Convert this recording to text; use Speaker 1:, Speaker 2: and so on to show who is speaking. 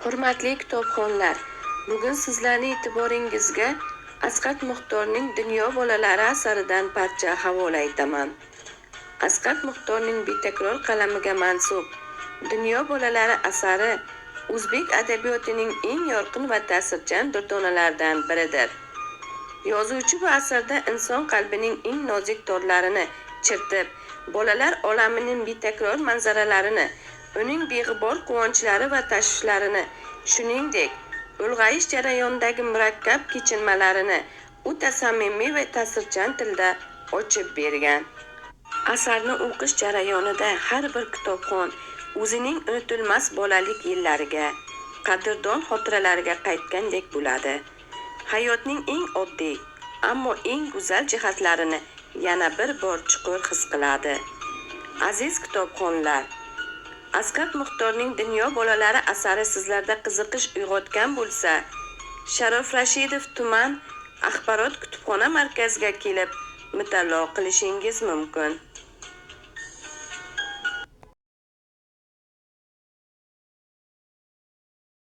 Speaker 1: Hurmatli kitobxonlar, bugun sizlarning e'tiboringizga Asqat Muxtorning Dunyo bolalari asaridan parcha havola etaman. Asqat Muxtorning betakror qalamiga mansub Dunyo bolalari asari o'zbek adabiyotining eng yorqin va ta'sirchan durdonalaridan biridir. Yozuvchi bu asarda inson qalbining eng nozik torlarini chertib, bolalar olamining betakror manzaralarini, uning beg'ubor quvonchlari va tashvishlarini, shuningdek, ulg'ayish jarayonidagi murakkab kechinmalarini o'ta samimiy va ta'sirchan tilda ochib bergan. Asarni o'qish jarayonida har bir kitobxon o'zining unutilmas bolalik yillariga, qadrdon xotiralariga qaytgandek bo'ladi. Hayotning eng oddiy, ammo eng go'zal jihatlarini yana bir bor chuqur his qiladi. Aziz kitobxonlar, Asqat Muxtorning Dunyo bolalari asari sizlarda qiziqish uyg'otgan bo'lsa, Sharof Rashidov tuman axborot kutubxona markaziga kelib mutolaa qilishingiz mumkin.